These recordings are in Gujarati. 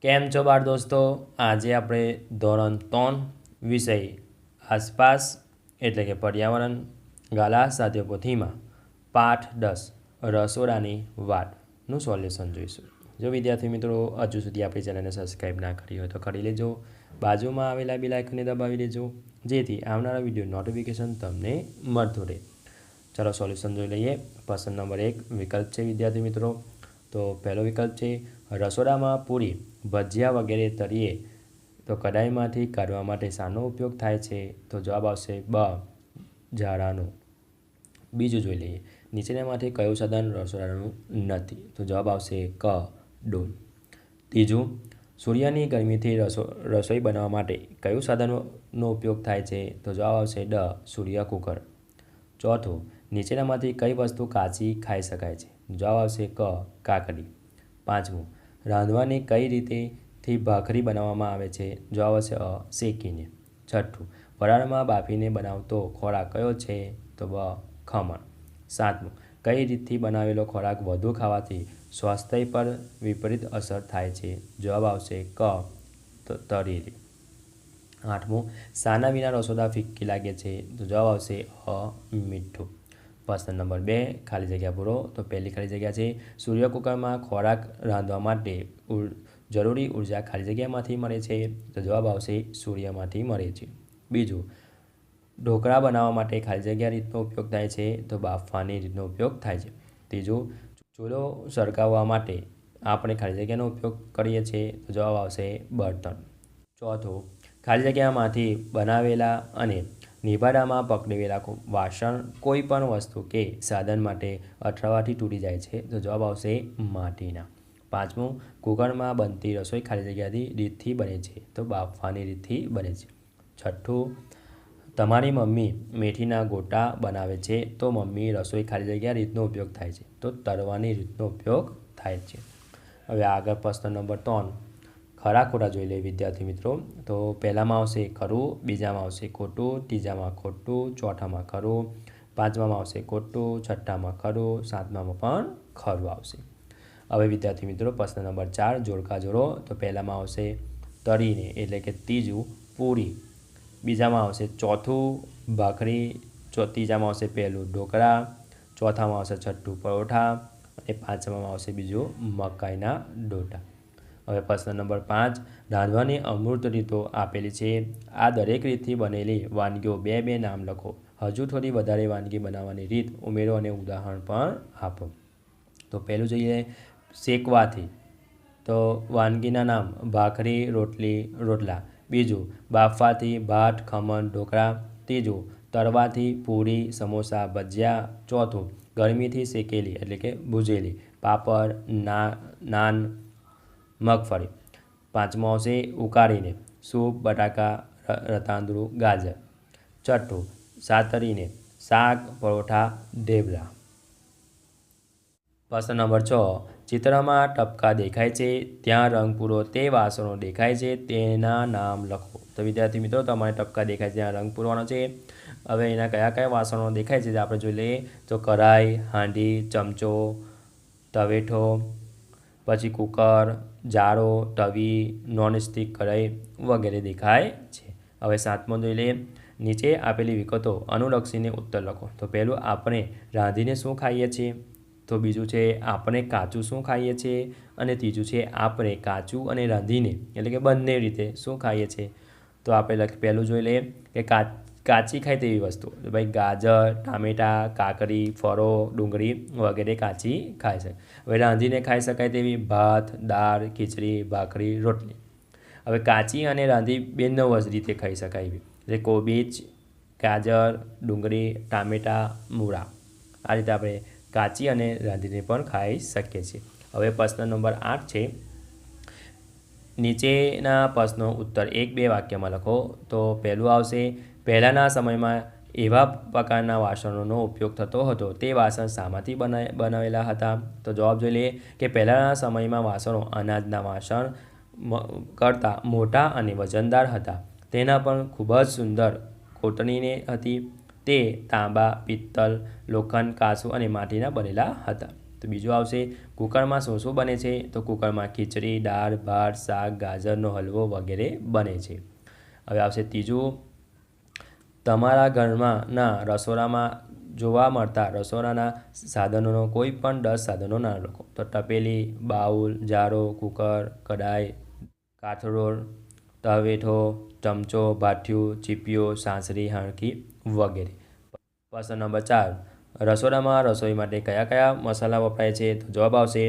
કેમ છો બાળ દોસ્તો? આજે આપણે ધોરણ 3 વિષય આસપાસ એટલે કે પર્યાવરણ ગાલા સાથે પોથીમાં પાઠ 10 રસોડાની વાટનું સોલ્યુશન જોઈશું. જો વિદ્યાર્થી મિત્રો હજુ સુધી આપણી ચેનલને સબસ્ક્રાઈબ ના કરી હોય તો કરી લેજો. બાજુમાં આવેલા બેલ આઇકનને દબાવી લેજો જેથી આવનારા વિડીયો નોટિફિકેશન તમને મળતું રહે. ચાલો સોલ્યુશન જોઈ લઈએ. પ્રશ્ન નંબર 1 વિકલ્પ છે વિદ્યાર્થી મિત્રો. તો પહેલો વિકલ્પ છે રસોડામાં પૂરી ભજીયા વગેરે તળીએ તો કડાઈમાંથી કાઢવા માટે શાનો ઉપયોગ થાય છે? તો જવાબ આવશે બ ઝાડાનો. બીજું જોઈ લઈએ નીચેનામાંથી કયું સાધન રસોડાનું નથી? તો જવાબ આવશે ક ડોલ. ત્રીજું સૂર્યની ગરમીથી રસોઈ બનાવવા માટે કયું સાધનનો ઉપયોગ થાય છે? તો જવાબ આવશે ડ સૂર્ય કુકર. ચોથું નીચેનામાંથી કઈ વસ્તુ કાચી ખાઈ શકાય છે? જવાબ આવશે ક કાકડી. પાંચમું રાંધવાની કઈ રીતેથી ભાખરી બનાવવામાં આવે છે? જવાબ આવશે અ શેકીને. છઠ્ઠું વરાળમાં બાફીને બનાવતો ખોરાક કયો છે? તો બ ખમણ. સાતમું કઈ રીતથી બનાવેલો ખોરાક વધુ ખાવાથી સ્વાસ્થ્ય પર વિપરીત અસર થાય છે? જવાબ આવશે ક તળેલી. આઠમું શાના વિના રસોડા ફિક્કી લાગે છે? તો જવાબ આવશે અ મીઠું. પ્રશ્ન નંબર 2 ખાલી જગ્યા પૂરો. તો પહેલી ખાલી જગ્યા છે સૂર્ય કુકરમાં ખોરાક રાંધવા માટે જરૂરી ઉર્જા ખાલી જગ્યામાંથી મળે છે? તો જવાબ આવશે સૂર્યમાંથી મળે છે. બીજું ઢોકળા બનાવવા માટે ખાલી જગ્યા રીતનો ઉપયોગ થાય છે? તો બાફવાની રીતનો ઉપયોગ થાય છે. ત્રીજું ચૂલો સળગાવવા માટે આપણે ખાલી જગ્યાનો ઉપયોગ કરીએ છીએ? તો જવાબ આવશે બર્તન. ચોથું ખાલી જગ્યામાંથી બનાવેલા અને નિભાડામાં પકડેલા વાસણ કોઈ પણ વસ્તુ કે સાધન માટે અથડાવાથી તૂટી જાય છે? તો જવાબ આવશે માટીના. પાંચમું કુકરમાં બનતી રસોઈ ખાલી જગ્યાથી રીતથી બને છે? તો બાફવાની રીતથી બને છે. છઠ્ઠું તમારી મમ્મી મેથીના ગોટા બનાવે છે તો મમ્મી રસોઈ ખાલી જગ્યા રીતનો ઉપયોગ થાય છે? તો તળવાની રીતનો ઉપયોગ થાય છે. હવે આગળ પ્રશ્ન નંબર 3 ખરા ખોટા જોઈ લઈએ વિદ્યાર્થી મિત્રો. તો પહેલામાં આવશે ખરું, બીજામાં આવશે ખોટું, ત્રીજામાં ખોટું, ચોથામાં ખરું, પાંચમામાં આવશે ખોટું, છઠ્ઠામાં ખરું, સાતમામાં પણ ખરું આવશે. હવે વિદ્યાર્થી મિત્રો પ્રશ્ન નંબર 4 જોડકા જોડો. તો પહેલામાં આવશે તળીને એટલે કે ત્રીજું પૂરી, બીજામાં આવશે ચોથું ભાખરી, ત્રીજામાં આવશે પહેલું ઢોકળા, ચોથામાં આવશે છઠ્ઠું પરોઠા અને પાંચમામાં આવશે બીજું મકાઈના ડોટા. હવે પ્રશ્ન નંબર 5 રાંધવાની અમૃત રીતો આપેલી છે. આ દરેક રીતથી બનેલી વાનગીઓ બે નામ લખો. હજુ થોડી વધારે વાનગી બનાવવાની રીત ઉમેરો અને ઉદાહરણ પણ આપો. તો પહેલું જોઈએ શેકવાથી. તો વાનગીના નામ ભાખરી, રોટલી, રોટલા. બીજું બાફવાથી ભાત, ખમણ, ઢોકળા. ત્રીજું તળવાથી પૂરી, સમોસા, ભજીયા. ચોથું ગરમીથી શેકેલી એટલે કે ભૂજેલી પાપડ, નાન, મગફળી. પાંચમું આવશે ઉકાળીને સૂપ, બટાકા, રતાંદળું, ગાજર. છઠ્ઠું સાતરીને શાક, પરોઠા, ઢેબરા. પ્રશ્ન નંબર 6 ચિત્રમાં ટપકા દેખાય છે ત્યાં રંગ પૂરો. તે વાસણો દેખાય છે તેના નામ લખો. તો વિદ્યાર્થી મિત્રો તમારે ટપકા દેખાય છે ત્યાં રંગ પૂરવાનો છે. હવે એના કયા કયા વાસણો દેખાય છે તે આપણે જોઈ લઈએ. તો કઢાઈ, હાંડી, ચમચો, તવેઠો, પછી કુકર, જાળો, તવી, નોનસ્ટિક કઢાઈ વગેરે દેખાય છે. હવે સાતમો જોઈ લઈએ નીચે આપેલી વિગતો અનુલક્ષીને ઉત્તર લખો. તો પહેલું આપણે રાંધીને શું ખાઈએ છીએ? તો બીજું છે આપણે કાચું શું ખાઈએ છીએ? અને ત્રીજું છે આપણે કાચું અને રાંધીને એટલે કે બંને રીતે શું ખાઈએ છીએ? તો આપણે પહેલું જોઈ લઈએ કે કાચી ખાય તેવી વસ્તુ. તો ભાઈ ગાજર, ટામેટાં, કાકડી, ફળો, ડુંગળી વગેરે કાચી ખાય છે. હવે રાંધીને ખાઈ શકાય તેવી ભાત, દાળ, ખીચડી, ભાખરી, રોટલી. હવે કાચી અને રાંધી બંને રીતે ખાઈ શકાય એવી એટલે કોબીજ, ગાજર, ડુંગળી, ટામેટાં, મૂળા. આ રીતે આપણે કાચી અને રાંધીને પણ ખાઈ શકીએ છીએ. હવે પ્રશ્ન નંબર 8 છે નીચેના પ્રશ્નો ઉત્તર 1-2 વાક્યમાં લખો. તો પહેલું આવશે પહેલાંના સમયમાં એવા પ્રકારના વાસણોનો ઉપયોગ થતો હતો તે વાસણ શામાંથી બનાવેલા હતા? તો જવાબ જોઈ લઈએ કે પહેલાંના સમયમાં વાસણો અનાજના વાસણ કરતાં મોટા અને વજનદાર હતા. તેના પણ ખૂબ જ સુંદર કોતરણી હતી. તે તાંબા, પિત્તળ, લોખંડ, કાંસુ અને માટીના બનેલા હતા. તો બીજું આવશે કુકરમાં શું શું બને છે? તો કુકરમાં ખીચડી, દાળ, ભાત, શાક, ગાજરનો હલવો વગેરે બને છે. હવે આવશે ત્રીજું, તમારા ઘરમાંના રસોડામાં જોવા મળતા રસોડાના સાધનોનો કોઈ પણ 10 સાધનો નામ લખો. તો તપેલી, બાઉલ, જારો, કુકર, કડાઈ, કાથરોળ, તવેઠો, ચમચો, ભાથિયું, ચીપિયો, સાંસરી, હાંડકી વગેરે. પ્રશ્ન નંબર 4, રસોડામાં રસોઈ માટે કયા કયા મસાલા વપરાય છે? તો જવાબ આવશે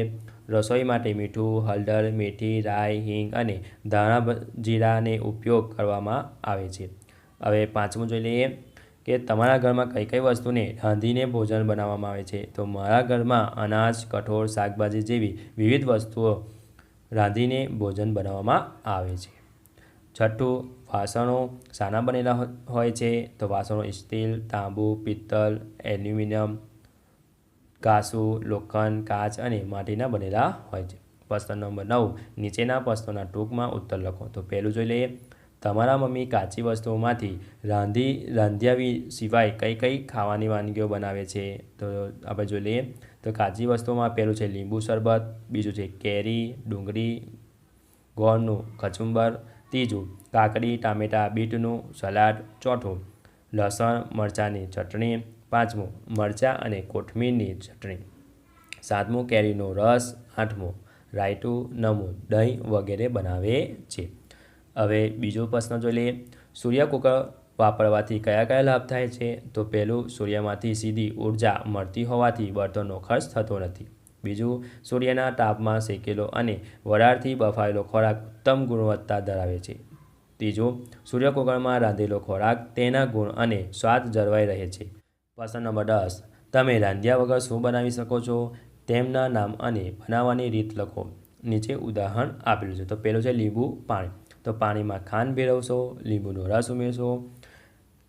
રસોઈ માટે મીઠું, હળદર, મેથી, રાઈ, હિંગ અને ધાણા જીરાને ઉપયોગ કરવામાં આવે છે. હવે પાંચમું જોઈ લઈએ કે તમારા ઘરમાં કઈ કઈ વસ્તુને રાંધીને ભોજન બનાવવામાં આવે છે? તો મારા ઘરમાં અનાજ, કઠોળ, શાકભાજી જેવી વિવિધ વસ્તુઓ રાંધીને ભોજન બનાવવામાં આવે છે. છઠ્ઠું, વાસણો શાના બનેલા હોય છે? તો વાસણો સ્ટીલ, તાંબુ, પિત્તળ, એલ્યુમિનિયમ, કાંસુ, લોખંડ, કાચ અને માટીના બનેલા હોય છે. પ્રશ્ન નંબર 9, નીચેના પ્રશ્નોના ટૂંકમાં ઉત્તર લખો. તો પહેલું જોઈ લઈએ, તમારા મમ્મી કાચી વસ્તુઓમાંથી રાંધ્યા સિવાય કઈ કઈ ખાવાની વાનગીઓ બનાવે છે? તો આપણે જોઈ લઈએ તો કાચી વસ્તુઓમાં પહેલું છે લીંબુ શરબત, બીજું છે કેરી, ડુંગળી, ગોળનું કચુંબર, ત્રીજું કાકડી, ટામેટાં, બીટનું સલાડ, ચોથું લસણ મરચાંની ચટણી, પાંચમું મરચાં અને કોથમીરની ચટણી, સાતમું કેરીનો રસ, આઠમું રાયતું, નવમું દહીં વગેરે બનાવે છે. હવે બીજો પ્રશ્ન જોઈ લઈએ, સૂર્ય કુકર વાપરવાથી કયા કયા લાભ થાય છે? તો પહેલું, સૂર્યમાંથી સીધી ઉર્જા મળતી હોવાથી બળતણનો ખર્ચ થતો નથી. બીજું, સૂર્યના તાપમાં શેકેલો અને વરાળથી બફાયેલો ખોરાક ઉત્તમ ગુણવત્તા ધરાવે છે. ત્રીજું, સૂર્ય કુકરમાં રાંધેલો ખોરાક તેના ગુણ અને સ્વાદ જળવાઈ રહે છે. પ્રશ્ન નંબર 10, તમે રાંધ્યા વગર શું બનાવી શકો છો? તેમના નામ અને બનાવવાની રીત લખો. નીચે ઉદાહરણ આપેલું છે. તો પહેલું છે લીંબુ પાણી. તો પાણીમાં ખાંડ ભેળવશો, લીંબુનો રસ ઉમેરશો,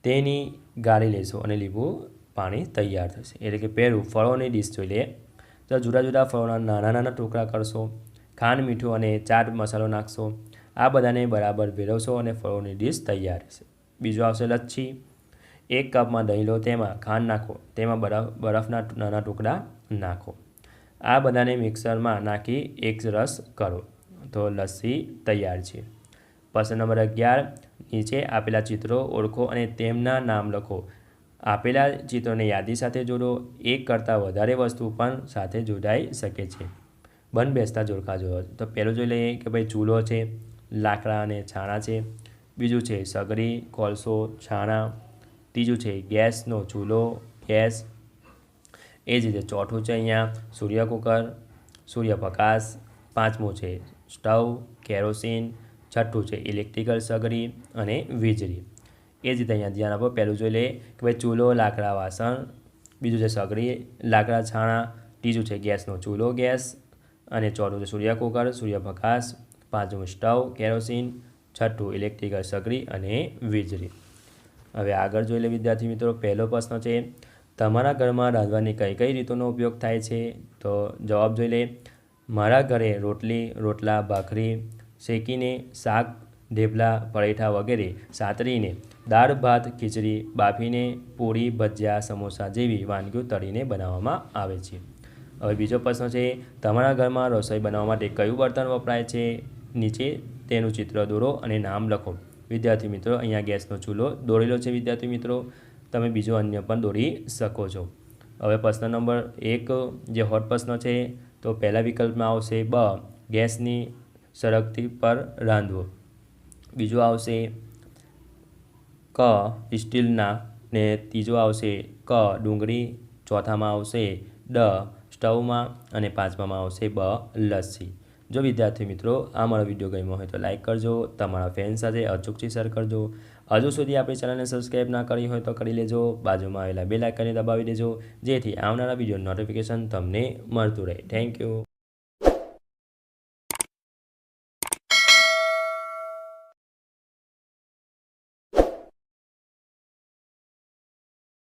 તેની ગાળી લેશો અને લીંબુ પાણી તૈયાર થશે. એટલે કે પહેલું ફળોની ડીશ જોઈ લઈએ. તો જુદા જુદા ફળોના નાના નાના ટુકડા કરશો, ખાંડ, મીઠું અને ચાટ મસાલો નાખશો. આ બધાને બરાબર ભેળવશો અને ફળોની ડીશ તૈયાર રહેશે. બીજું આવશે લચ્છી. 1 કપમાં દહીં લો, તેમાં ખાંડ નાખો, તેમાં બરફના નાના ટુકડા નાખો. આ બધાને મિક્સરમાં નાખી એક રસ કરો તો લસ્સી તૈયાર છે. પ્રશ્ન નંબર 11, નીચે આપેલા ચિત્રો ઓળખો અને તેમના નામ લખો. આપેલા ચિત્રોને યાદી સાથે જોડો. એક કરતાં વધારે વસ્તુ પણ સાથે જોડાઈ શકે છે. બંધ બેસતા જોડકા જોડો. તો પહેલું જોઈ લઈએ કે ભાઈ ચૂલો છે, લાકડા અને છાણા છે. બીજું છે સગડી, કોલસો, છાણા. ત્રીજું છે ગેસનો ચૂલો, ગેસ. એ જ રીતે ચોથું છે અહીંયા સૂર્ય કુકર, સૂર્યપ્રકાશ. પાંચમું છે સ્ટવ, કેરોસીન. છઠ્ઠું છે ઇલેક્ટ્રિકલ સગડી અને વીજળી. એ જ રીતે અહીંયા ધ્યાન આપો. પહેલું જોઈ લઈએ કે ભાઈ ચૂલો, લાકડા, વાસણ. બીજું છે સગડી, લાકડા, છાણા. ત્રીજું છે ગેસનો ચૂલો, ગેસ. અને ચોથું છે સૂર્ય કુકર, સૂર્યપ્રકાશ. પાંચમું સ્ટવ, કેરોસીન. છઠ્ઠું ઇલેક્ટ્રિકલ સગડી અને વીજળી. હવે આગળ જોઈ લે વિદ્યાર્થી મિત્રો. પહેલો પ્રશ્ન છે, તમારા ઘરમાં રાંધવાની કઈ કઈ રીતોનો ઉપયોગ થાય છે? તો જવાબ જોઈ લે. મારા ઘરે રોટલી, રોટલા, ભાખરી શેકીને, શાક, ઢેફલા, પરેઠા વગેરે સાતરીને, દાળ, ભાત, ખીચડી બાફીને, પૂરી, ભજીયા, સમોસા જેવી વાનગીઓ તળીને બનાવવામાં આવે છે. હવે બીજો પ્રશ્ન છે, તમારા ઘરમાં રસોઈ બનાવવા માટે કયું બર્તન વપરાય છે? નીચે તેનું ચિત્ર દોરો અને નામ લખો. વિદ્યાર્થી મિત્રો અહીંયા ગેસનો ચૂલો દોરેલો છે. વિદ્યાર્થી મિત્રો તમે બીજો અન્ય પણ દોરી શકો છો. હવે પ્રશ્ન નંબર 1 જે હોટ પ્રશ્ન છે, તો પહેલા વિકલ્પમાં આવશે બ, ગેસની સળગતી પર રાંધવું. બીજું આવશે ક, સ્ટીલના. ને ત્રીજો આવશે ક, ડુંગળી. ચોથામાં આવશે ડ, સ્ટવમાં. અને પાંચમામાં આવશે બ, લસ્સી. જો વિદ્યાર્થી મિત્રો આ મારો વિડીયો ગમ્યો હોય તો લાઇક કરજો, તમારા ફ્રેન્ડ સાથે અચૂકથી શેર કરજો. હજુ સુધી આપણી ચેનલને સબસ્ક્રાઈબ ના કરી હોય તો કરી લેજો. બાજુમાં આવેલા બેલ આઇકનને દબાવી દેજો, જેથી આવનારા વિડીયો નોટિફિકેશન તમને મળતું રહે. Thank you.